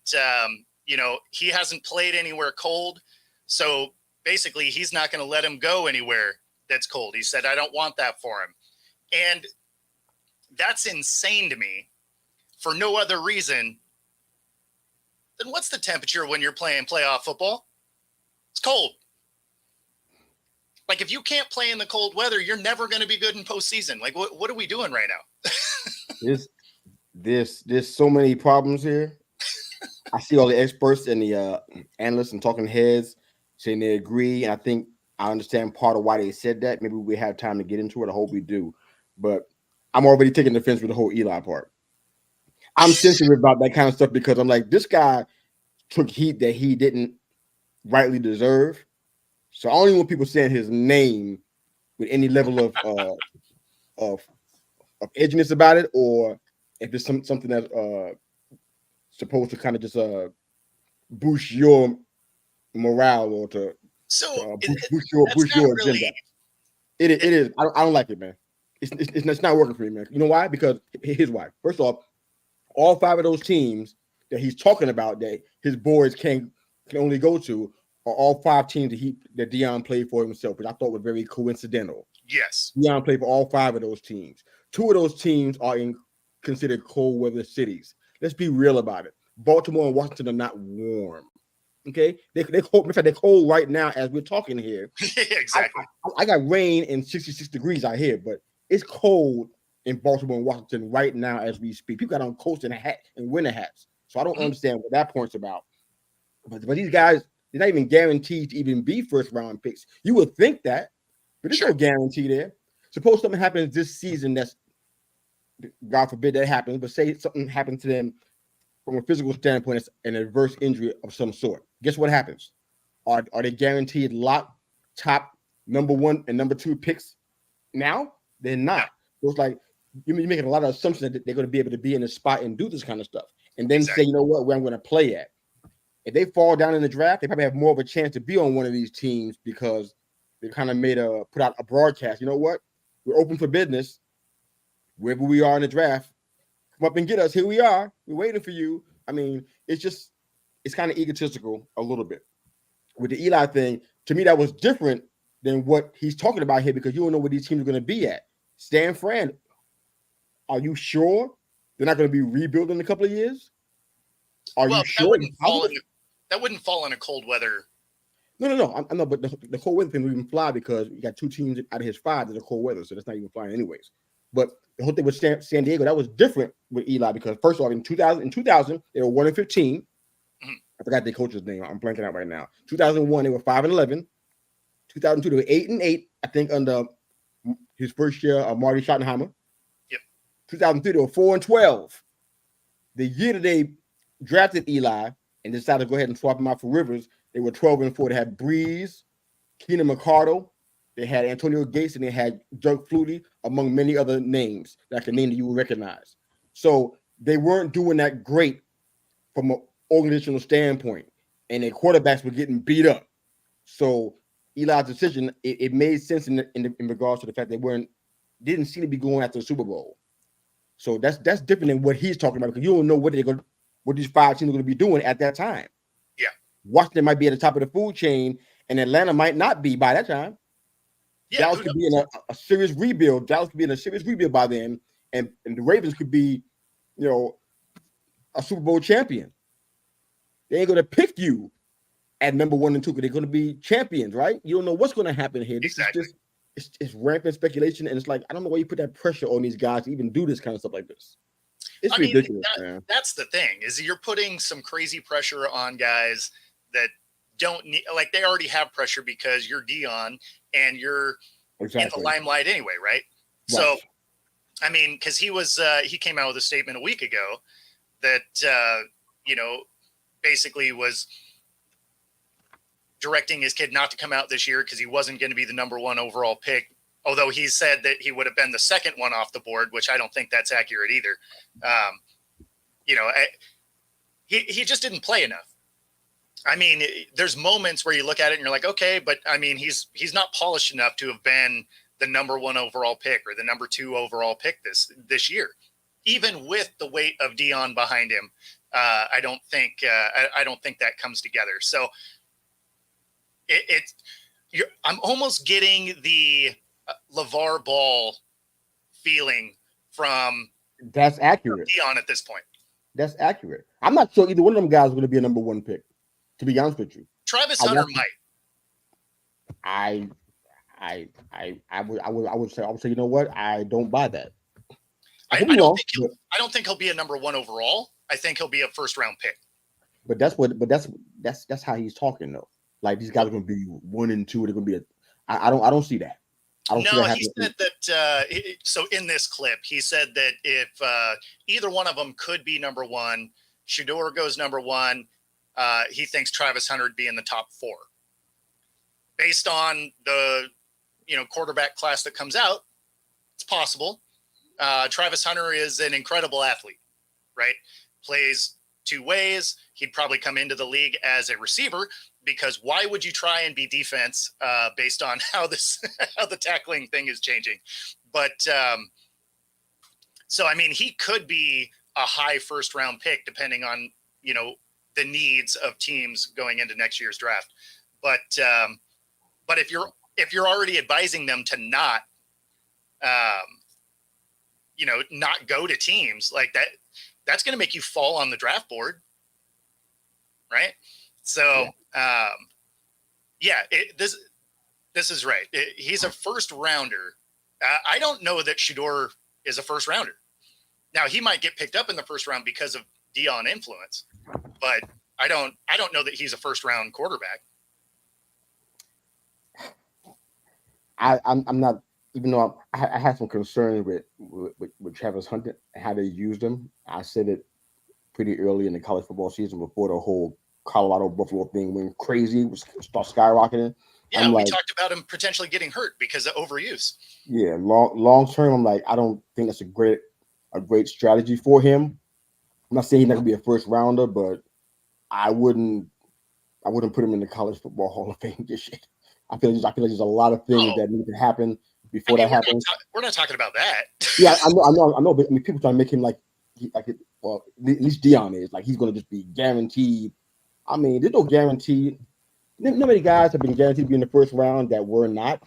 he hasn't played anywhere cold. So basically he's not going to let him go anywhere that's cold. He said, I don't want that for him. And that's insane to me for no other reason than what's the temperature when you're playing playoff football? It's cold. Like if you can't play in the cold weather, you're never going to be good in postseason. Like what are we doing right now? There's so many problems here. I see all the experts and the analysts and talking heads saying they agree, and I think I understand part of why they said that. Maybe we have time to get into it. I hope we do, but I'm already taking offense with the whole Eli part. I'm sensitive about that kind of stuff because I'm like, this guy took heat that he didn't rightly deserve. So I don't even want people saying his name with any level of edginess about it, or if it's something that's supposed to kind of just boost your morale or to boost your agenda. Really... It is. I don't like it, man. It's not working for me, man. You know why? Because here's why. First off, all 5 of those teams that he's talking about that his boys can only go to are all 5 teams that Deion played for himself, which I thought was very coincidental. Yes. Deion played for all 5 of those teams. 2 of those teams are considered cold weather cities. Let's be real about it. Baltimore and Washington are not warm. Okay? They're cold. In fact, they're cold right now as we're talking here. Exactly. I got rain and 66 degrees out here, but it's cold in Baltimore and Washington right now as we speak. People got on coats and a hat and winter hats. So I don't understand what that point's about. But these guys, they're not even guaranteed to even be first round picks. You would think that, but there's no guarantee there. Suppose something happens this season that's, God forbid that happens, but say something happens to them from a physical standpoint, it's an adverse injury of some sort. Guess what happens? Are they guaranteed lock top number 1 and number 2 picks now? They're not. So it's like you're making a lot of assumptions that they're going to be able to be in a spot and do this kind of stuff. And then say, you know what, where I'm going to play at. If they fall down in the draft, they probably have more of a chance to be on one of these teams because they kind of put out a broadcast. You know what? We're open for business. Wherever we are in the draft, come up and get us. Here we are. We're waiting for you. I mean, it's kind of egotistical a little bit. With the Eli thing, to me, that was different than what he's talking about here because you don't know where these teams are going to be at. Stan Fran, are you sure they're not going to be rebuilding in a couple of years? Are you sure? That wouldn't fall in a cold weather. No. I know, but the cold weather thing would even fly because you got 2 teams out of his 5 that are cold weather, so that's not even flying anyways. But the whole thing with San Diego, that was different with Eli because first of all, in 2000, they were 1-15. Mm-hmm. I forgot their coach's name. I'm blanking out right now. 2001, they were 5-11. 2002, they were 8-8. I think under his first year, Marty Schottenheimer. Yep. 2003, they were 4-12. The year that they drafted Eli and decided to go ahead and swap him out for Rivers, they were 12-4. They had Breeze, Keenan McCardle, they had Antonio Gates, and they had Doug Flutie, among many other names that I can name that you will recognize. So they weren't doing that great from an organizational standpoint, and their quarterbacks were getting beat up. So Eli's decision, it made sense in regards to the fact they didn't seem to be going after the Super Bowl. So that's different than what he's talking about because you don't know what these 5 teams are going to be doing at that time. Yeah, Washington might be at the top of the food chain, and Atlanta might not be by that time. Yeah, Dallas could be in a serious rebuild. Dallas could be in a serious rebuild by then, and the Ravens could be, a Super Bowl champion. They ain't going to pick you at number 1 and 2 because they're going to be champions, right? You don't know what's going to happen here. This is just it's rampant speculation, and it's like I don't know why you put that pressure on these guys to even do this kind of stuff like this. It's ridiculous, man. That's the thing, is you're putting some crazy pressure on guys that don't need, like, they already have pressure because you're Dion and you're in the limelight anyway, right? So, I mean, because he came out with a statement a week ago that, basically was directing his kid not to come out this year because he wasn't going to be the number 1 overall pick. Although he said that he would have been the second one off the board, which I don't think that's accurate either. He just didn't play enough. I mean, there's moments where you look at it and you're like, okay, but I mean, he's not polished enough to have been the number 1 overall pick or the number 2 overall pick this year. Even with the weight of Dion behind him, I don't think that comes together. So I'm almost getting the LeVar Ball feeling from that's accurate. Dion at this point. That's accurate. I'm not sure either one of them guys is going to be a number 1 pick. To be honest with you, Travis Hunter might. I would say, you know what? I don't buy that. I don't think he'll be a number 1 overall. I think he'll be a first round pick. But that's how he's talking though. Like these guys are going to be 1 and 2. They're going to be I don't see that. No, he said that. So in this clip, he said that if either one of them could be number 1, Shedeur goes number 1. He thinks Travis Hunter would be in the top 4. Based on the quarterback class that comes out, it's possible. Travis Hunter is an incredible athlete, right? Plays 2 ways. He'd probably come into the league as a receiver, because why would you try and be defense based on how the tackling thing is changing? But so I mean, he could be a high first round pick depending on the needs of teams going into next year's draft. But if you're already advising them to not not go to teams like that, that's going to make you fall on the draft board, right? So this is right. He's a first rounder. I don't know that Shedeur is a first rounder. Now he might get picked up in the first round because of Dion influence, but I don't know that he's a first round quarterback. I'm not, even though I had some concern with Travis Hunter and how they used him. I said it pretty early in the college football season before the whole Colorado Buffalo thing went crazy, start skyrocketing. Yeah, we talked about him potentially getting hurt because of overuse. Yeah, long term, I'm like, I don't think that's a great strategy for him. I'm not saying he's not gonna be a first rounder, but I wouldn't put him in the college football Hall of Fame just yet. I feel like there's a lot of things that need to happen before that happens. We're not talking about that. Yeah, I know. But I mean, people trying to make him at least Dion is like he's going to just be guaranteed. I mean, there's no guarantee. No many guys have been guaranteed to be in the first round that were not.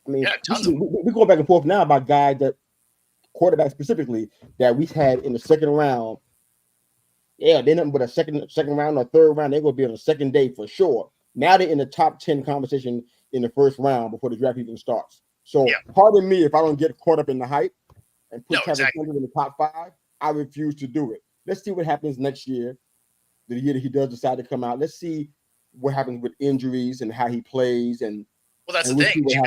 I mean, we're going back and forth now about guys that quarterbacks specifically that we've had in the second round. Yeah, they're nothing but a second round or third round. They're going to be on the second day for sure. Now they're in the top 10 conversation in the first round before the draft even starts. So pardon me if I don't get caught up in the hype and put Travis Hunter in the top 5. I refuse to do it. Let's see what happens next year, the year that he does decide to come out. Let's see what happens with injuries and how he plays. And well, that's the thing. You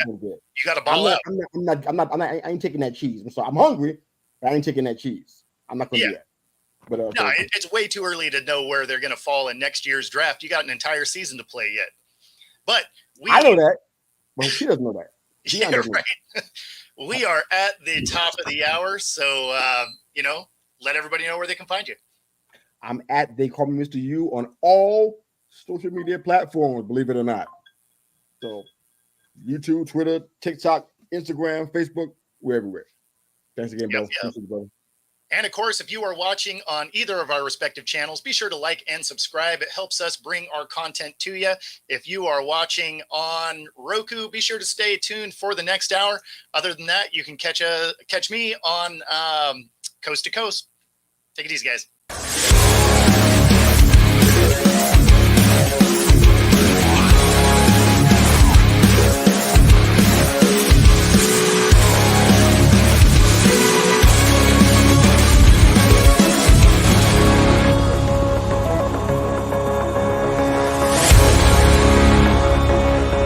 got to ball out. I ain't taking that cheese. I'm sorry. I'm hungry, but I ain't taking that cheese. I'm not going to do that. But, no, it's way too early to know where they're going to fall in next year's draft. You got an entire season to play yet. But I know that, but she doesn't know that. Yeah, right. We are at the top of the hour, so let everybody know where they can find you. I'm at They Call Me Mista Yu on all social media platforms, believe it or not. So YouTube, Twitter, TikTok, Instagram, Facebook, we're everywhere. Thanks again, bro. Bro. And of course, if you are watching on either of our respective channels, be sure to like and subscribe. It helps us bring our content to you. If you are watching on Roku, be sure to stay tuned for the next hour. Other than that, you can catch me on Coast to Coast. Take it easy, guys.